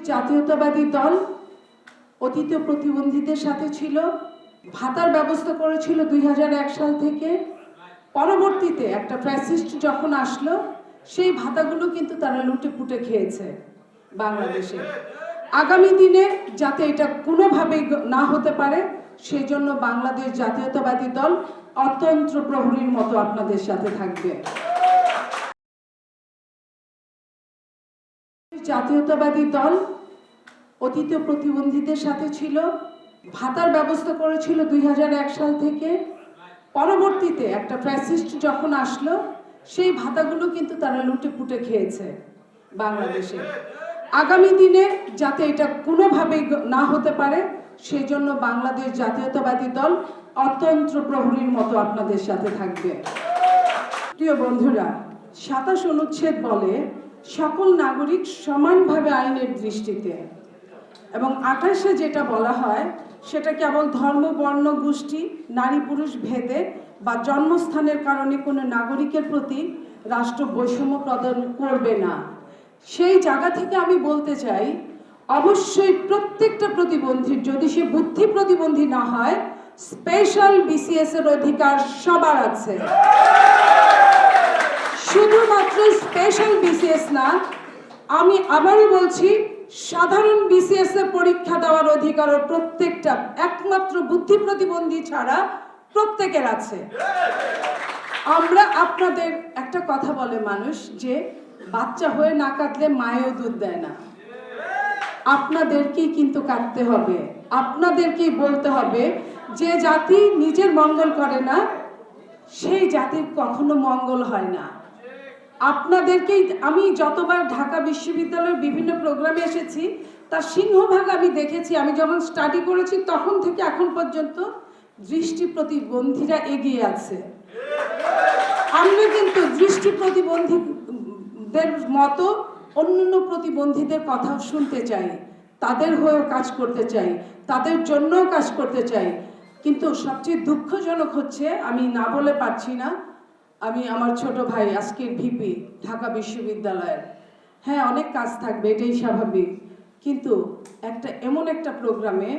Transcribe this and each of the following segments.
জাতীয়তাবাদী দল অতীত প্রতিবন্ধীদের সাথে ছিল, ভাতার ব্যবস্থা করেছিল 2001 সাল থেকে। পরবর্তীতে একটা ফ্যাসিস্ট যখন আসলো, সেই ভাতাগুলো কিন্তু তারা লুটে পুটে খেয়েছে বাংলাদেশে। আগামী দিনে যাতে এটা কোনোভাবেই না হতে পারে, সেই জন্য বাংলাদেশ জাতীয়তাবাদী দল অতন্ত্র প্রহরীর মতো আপনাদের সাথে থাকবে। জাতীয়তাবাদী দল অতীত প্রতিবন্ধীদের সাথে ছিল, ভাতার ব্যবস্থা করেছিল 2001 সাল থেকে। পরবর্তীতে একটা ফ্যাসিস্ট যখন আসলো, সেই ভাতাগুলো কিন্তু তারা লুটে পুটে খেয়েছে বাংলাদেশে। আগামী দিনে যাতে এটা কোনোভাবেই না হতে পারে, সেই জন্য বাংলাদেশ জাতীয়তাবাদী দল অতন্ত্র প্রহরীর মতো আপনাদের সাথে থাকবে। প্রিয় বন্ধুরা, 27 অনুচ্ছেদ বলে সকল নাগরিক সমানভাবে আইনের দৃষ্টিতে, এবং 28-এ যেটা বলা হয় সেটা কেবল ধর্ম, বর্ণ, গোষ্ঠী, নারী পুরুষ ভেদে বা জন্মস্থানের কারণে কোনো নাগরিকের প্রতি রাষ্ট্র বৈষম্য প্রদান করবে না। সেই জায়গা থেকে আমি বলতে চাই, অবশ্যই প্রত্যেকটা প্রতিবন্ধীর, যদি সে বুদ্ধি প্রতিবন্ধী না হয়, স্পেশাল বিসিএস এর অধিকার সবার আছে। শুধুমাত্র স্পেশাল বিসিএস না, আমি আবারও বলছি, সাধারণ বিসিএস এর পরীক্ষা দেওয়ার অধিকারও প্রত্যেকটা, একমাত্র বুদ্ধি প্রতিবন্ধী ছাড়া প্রত্যেকের আছে। আমরা আপনাদের একটা কথা বলে মানুষ যে বাচ্চা হয়ে না কাটলে মায়েও দুধ দেয় না। আপনাদেরকেই কিন্তু কাটতে হবে, আপনাদেরকেই বলতে হবে। যে জাতি নিজের মঙ্গল করে না, সেই জাতির কখনো মঙ্গল হয় না। আপনাদেরকেই, আমি যতবার ঢাকা বিশ্ববিদ্যালয়ের বিভিন্ন প্রোগ্রামে এসেছি, তার সিংহভাগ আমি দেখেছি, আমি যখন স্টাডি করেছি তখন থেকে এখন পর্যন্ত দৃষ্টি প্রতিবন্ধীরা এগিয়ে আছে। আমরা কিন্তু দৃষ্টি প্রতিবন্ধীদের মতো অন্যান্য প্রতিবন্ধীদের কথাও শুনতে চাই, তাদের হয়েও কাজ করতে চাই, তাদের জন্যও কাজ করতে চাই। কিন্তু সবচেয়ে দুঃখজনক হচ্ছে, আমি না বলে পারছি না, আমি আমার ছোট ভাই আজকের ভিপি ঢাকা বিশ্ববিদ্যালয়ের, হ্যাঁ অনেক কাজ থাকবে, এটাই স্বাভাবিক, কিন্তু এমন একটা প্রোগ্রামে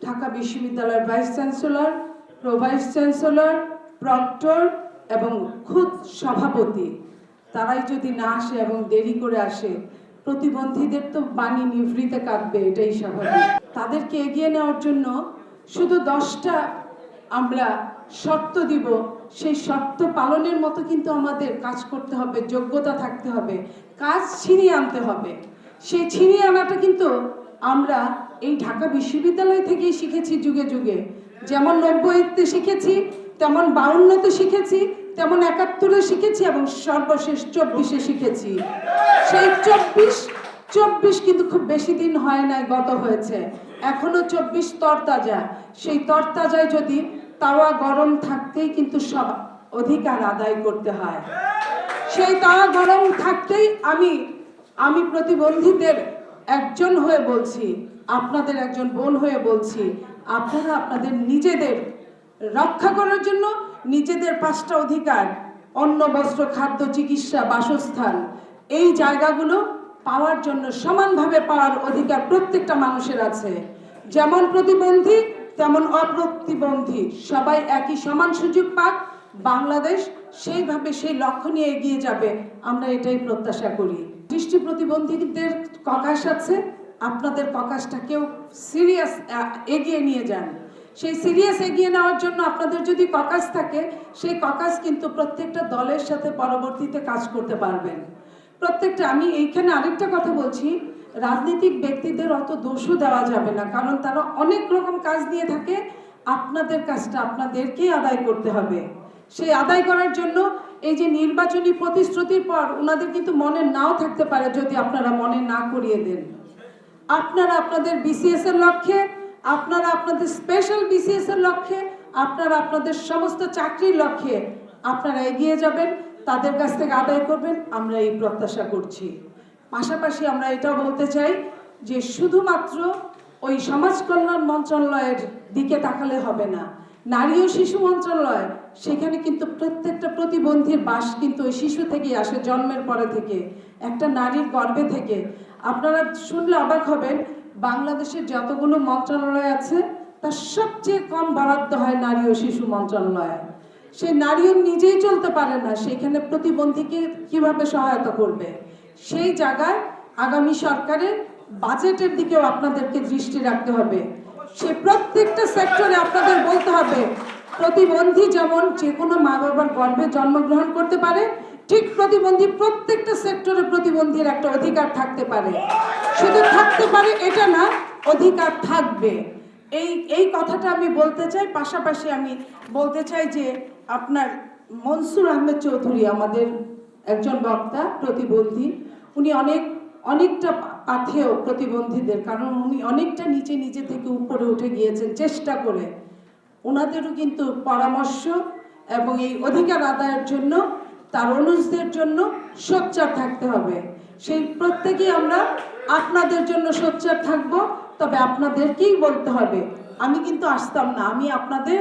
ঢাকা বিশ্ববিদ্যালয়ের vice chancellor, pro vice chancellor, proctor এবং খুদ সভাপতি, তারাই যদি না আসে এবং দেরি করে আসে, প্রতিবন্ধীদের তো বাণী নিভৃতে কাঁদবে, এটাই স্বাভাবিক। তাদেরকে এগিয়ে নেওয়ার জন্য শুধু 10টা আমরা শর্ত দিব, সেই শর্ত পালনের মতো কিন্তু আমাদের কাজ করতে হবে, যোগ্যতা থাকতে হবে, কাজ ছিনিয়ে আনতে হবে। সেই ছিনিয়ে আনাটা কিন্তু আমরা এই ঢাকা বিশ্ববিদ্যালয় থেকেই শিখেছি যুগে যুগে। যেমন 90-তে শিখেছি, তেমন 52-তে শিখেছি, তেমন 71-এ শিখেছি, এবং সর্বশেষ 24-এ শিখেছি। সেই 24 কিন্তু খুব বেশি দিন হয় নাই, গত হয়েছে, এখনো 24 তরতাজা। সেই তরতাজায় যদি তাওয়া গরম থাকতেই কিন্তু সব অধিকার আদায় করতে হয়। সেই তাওয়া গরম থাকতেই আমি প্রতিবন্ধীদের একজন হয়ে বলছি, আপনাদের একজন বোন হয়ে বলছি, আপনারা আপনাদের নিজেদের রক্ষা করার জন্য নিজেদের 5টা অধিকার, অন্ন, বস্ত্র, খাদ্য, চিকিৎসা, বাসস্থান, এই জায়গাগুলো পাওয়ার জন্য, সমানভাবে পাওয়ার অধিকার প্রত্যেকটা মানুষের আছে। যেমন প্রতিবন্ধী তেমন অপ্রতিবন্ধী সবাই একই সমান সুযোগ পাক। বাংলাদেশ সেইভাবে সেই লক্ষ্য নিয়ে এগিয়ে যাবে, আমরা এটাই প্রত্যাশা করি। দৃষ্টি প্রতিবন্ধীদের ককাশ আছে, আপনাদের ককাশটাকেও সিরিয়াস এগিয়ে নিয়ে যান। সেই সিরিয়াস এগিয়ে নেওয়ার জন্য আপনাদের যদি ককাশ থাকে, সেই ককাশ কিন্তু প্রত্যেকটা দলের সাথে পরবর্তীতে কাজ করতে পারবেন। প্রত্যেকটা, আমি এইখানে আরেকটা কথা বলছি, রাজনৈতিক ব্যক্তিদের অত দোষও দেওয়া যাবে না, কারণ তারা অনেক রকম কাজ দিয়ে থাকে। আপনাদের কাজটা আপনাদেরকেই আদায় করতে হবে। সেই আদায় করার জন্য এই যে নির্বাচনী প্রতিশ্রুতির পর ওনাদের কিন্তু মনে নাও থাকতে পারে, যদি আপনারা মনে না করিয়ে দেন। আপনারা আপনাদের বিসিএস এর লক্ষ্যে, আপনারা আপনাদের স্পেশাল বিসিএস এর লক্ষ্যে, আপনারা আপনাদের সমস্ত চাকরির লক্ষ্যে আপনারা এগিয়ে যাবেন, তাদের কাছ থেকে আদায় করবেন, আমরা এই প্রত্যাশা করছি। পাশাপাশি আমরা এটাও বলতে চাই যে শুধুমাত্র ওই সমাজ কল্যাণ মন্ত্রণালয়ের দিকে তাকালে হবে না। নারী ও শিশু মন্ত্রণালয়, সেখানে কিন্তু প্রত্যেকটা প্রতিবন্ধীর বাস কিন্তু ওই শিশু থেকেই আসে, জন্মের পরে থেকে, একটা নারীর গর্ভে থেকে। আপনারা শুনলে অবাক হবেন, বাংলাদেশের যতগুলো মন্ত্রণালয় আছে তার সবচেয়ে কম বরাদ্দ হয় নারী ও শিশু মন্ত্রণালয়ে। সেই নারীও নিজেই চলতে পারে না, সেখানে প্রতিবন্ধীকে কিভাবে সহায়তা করবে? সেই জায়গায় আগামী সরকারের বাজেটের দিকেও আপনাদেরকে দৃষ্টি রাখতে হবে। সে প্রত্যেকটা সেক্টরে আপনাদের বলতে হবে, প্রতিবন্ধী যেমন যে কোনো মা বাবার গর্ভে জন্মগ্রহণ করতে পারে, ঠিক প্রতিবন্ধী প্রত্যেকটা সেক্টরে প্রতিবন্ধীর একটা অধিকার থাকতে পারে। শুধু থাকতে পারে এটা না, অধিকার থাকবে। এই কথাটা আমি বলতে চাই। পাশাপাশি আমি বলতে চাই যে আপনার মনসুর আহমেদ চৌধুরী আমাদের একজন বক্তা, প্রতিবন্ধী। উনি অনেকটা পাথেয় প্রতিবন্ধীদের, কারণ উনি অনেকটা নিজে থেকে উপরে উঠে গিয়েছেন চেষ্টা করে। ওনাদেরও কিন্তু পরামর্শ এবং এই অধিকার আদায়ের জন্য তার অনুজদের জন্য সোচ্চার থাকতে হবে। সেই প্রত্যেকেই আমরা আপনাদের জন্য সোচ্চার থাকব। তবে আপনাদেরকেই বলতে হবে, আমি কিন্তু আসতাম না। আমি আপনাদের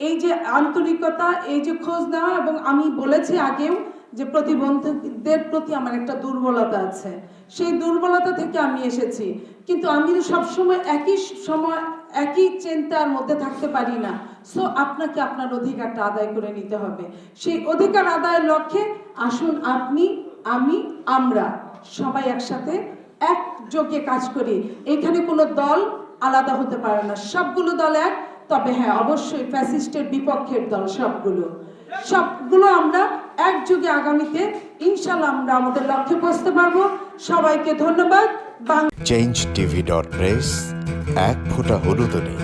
এই যে আন্তরিকতা, এই যে খোঁজ নেওয়া, এবং আমি বলেছি আগেও যে প্রতিবন্ধীদের প্রতি আমার একটা দুর্বলতা আছে, সেই দুর্বলতা থেকে আমি এসেছি। কিন্তু আমি সবসময় একই চিন্তার মধ্যে থাকতে পারি না। সো আপনাকে আপনার অধিকারটা আদায় করে নিতে হবে। সেই অধিকার আদায়ের লক্ষ্যে আসুন আপনি, আমি, আমরা সবাই একসাথে একযোগে কাজ করি। এখানে কোনো দল আলাদা হতে পারে না, সবগুলো দল এক। তবে হ্যাঁ, অবশ্যই ফ্যাসিস্টের বিপক্ষের দল সবগুলো আমরা একযোগে আগামীতে ইনশাআল্লাহ আমরা আমাদের লক্ষ্যে পৌঁছতে পারবো। সবাইকে ধন্যবাদ। changetv.press এক ফোঁটা হলুদও নেই।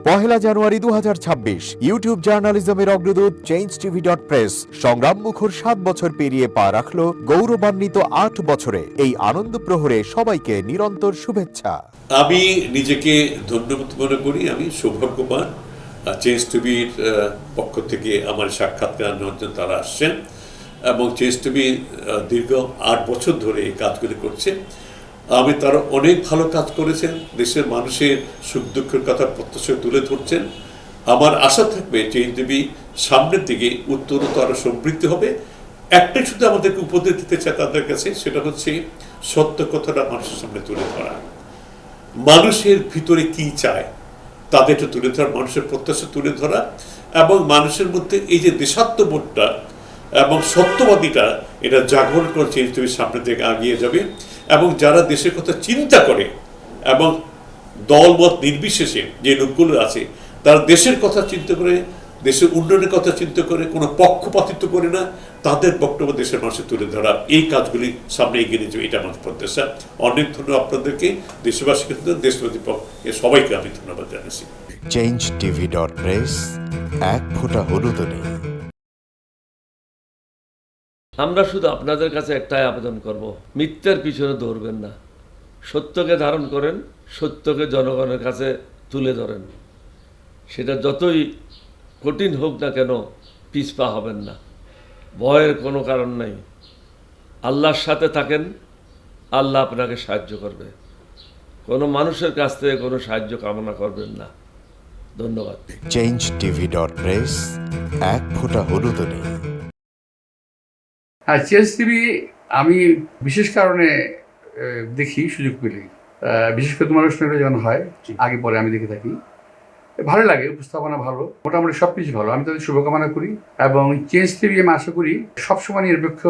পহেলা জানুয়ারি 2026 ইউটিউব জার্নালিজমের অগ্রদূত changetv.press সংগ্রাম মুখর 7 বছর পেরিয়ে পা রাখলো গৌরবান্বিত 8 বছরে। এই আনন্দ প্রহরে সবাইকে নিরন্তর শুভেচ্ছা। আমি নিজেকে ধন্যবাদ মনে করি। আমি সৌভাগ্যবান, চেঞ্জ টিভির পক্ষ থেকে আমার সাক্ষাৎকার নেওয়ার জন্য তারা আসছেন, এবং চেঞ্জ টিভি দীর্ঘ 8 বছর ধরে এই কাজগুলি করছে। আমি তারা অনেক ভালো কাজ করেছেন, দেশের মানুষের সুখ দুঃখের কথা প্রত্যক্ষ তুলে ধরছেন। আমার আশা থাকবে চেঞ্জ টিভি সামনের দিকে উত্তরোত্তর আরো সমৃদ্ধ হবে। একটাই শুধু আমাদেরকে উপদেশ দিতে চাই তাদের কাছে, সেটা হচ্ছে সত্য কথাটা মানুষের সামনে তুলে ধরা, মানুষের ভিতরে কি চায় তাদেরটা তুলে ধরা, মানুষের প্রত্যাশা তুলে ধরা, এবং মানুষের মধ্যে এই যে দেশাত্মবোধটা এবং সত্যবাদীটা, এটা জাগরণ করে চেঞ্জ টিভির সামনের দিকে এগিয়ে যাবে। এবং যারা দেশের কথা চিন্তা করে এবং দলমত নির্বিশেষে যে লোকগুলো আছে, তারা দেশের কথা চিন্তা করে, দেশের উন্নয়নের কথা চিন্তা করে, কোনো পক্ষপাতিত্ব করে না, তাদের বক্তব্য দেশের মানুষে তুলে ধরা, এই কাজগুলি সামনে এগিয়ে নিয়ে যাবে, এটা আমাদের প্রত্যাশা। অনেক ধন্যবাদ আপনাদেরকে, দেশবাসীকে, দেশবাসী সবাইকে আমি ধন্যবাদ জানাচ্ছি। changetv.press এক ফোঁটা হলুদও নেই। আমরা শুধু আপনাদের কাছে একটাই আবেদন করব, মিথ্যার পিছনে দৌড়বেন না, সত্যকে ধারণ করেন, সত্যকে জনগণের কাছে তুলে ধরেন। সেটা যতই কঠিন হোক না কেন, পিছপা হবেন না, ভয়ের কোনো কারণ নাই। আল্লাহর সাথে থাকেন, আল্লাহ আপনাকে সাহায্য করবে। কোনো মানুষের কাছ থেকে কোনো সাহায্য কামনা করবেন না। ধন্যবাদ। changetv.press এক ফোঁটা হলুদও নেই। হ্যাঁ, চেঞ্জ টিভি আমি বিশেষ কারণে দেখি সুযোগ পেলে, বিশেষ করে তোমার অনুষ্ঠানটা যখন হয় আগে পরে আমি দেখে থাকি, ভালো লাগে, উপস্থাপনা ভালো, মোটামুটি সব কিছু ভালো। আমি তাদের শুভকামনা করি, এবং চেঞ্জ টিভি আমি আশা করি সবসময় নিরপেক্ষ,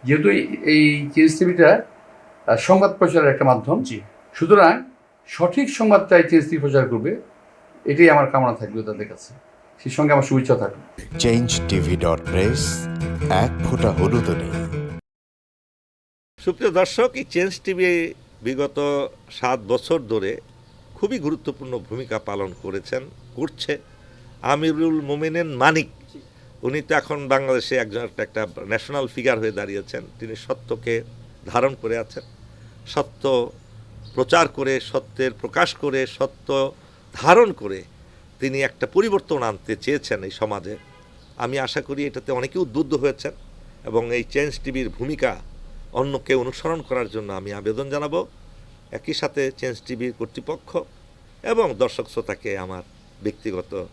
যেহেতু এই চেঞ্জ টিভিটা সংবাদ প্রচারের একটা মাধ্যম, সুতরাং সঠিক সংবাদটাই চেঞ্জ টিভি প্রচার করবে, এটাই আমার কামনা থাকবে তাদের কাছে। সেই সঙ্গে আমার শুভেচ্ছা থাকবে। changetv.press এক ফোঁটা হলুদও নেই। সুপ্রিয় দর্শক, এই চেঞ্জ টিভি বিগত 7 বছর ধরে খুবই গুরুত্বপূর্ণ ভূমিকা পালন করছে আমিরুল মোমিনিন মানিক। উনি তো এখন বাংলাদেশে একটা ন্যাশনাল ফিগার হয়ে দাঁড়িয়েছেন। তিনি সত্যকে ধারণ করে আছেন, সত্য প্রচার করে, সত্যের প্রকাশ করে, সত্য ধারণ করে তিনি একটা পরিবর্তন আনতে চেয়েছেন এই সমাজে। আমি আশা করি এটাতে অনেকে উদ্বুদ্ধ হয়েছেন, এবং এই চেঞ্জ টিভির ভূমিকা অন্যকে অনুসরণ করার জন্য আমি আবেদন জানাবো। একই সাথে চেঞ্জ টিভির কর্তৃপক্ষ এবং দর্শক শ্রোতাকে আমার ব্যক্তিগত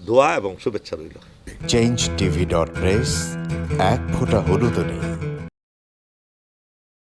দোয়া এবং শুভেচ্ছা রইল। চেঞ্জ টিভি.প্রেস, এক ফোঁটা হলুদও নেই।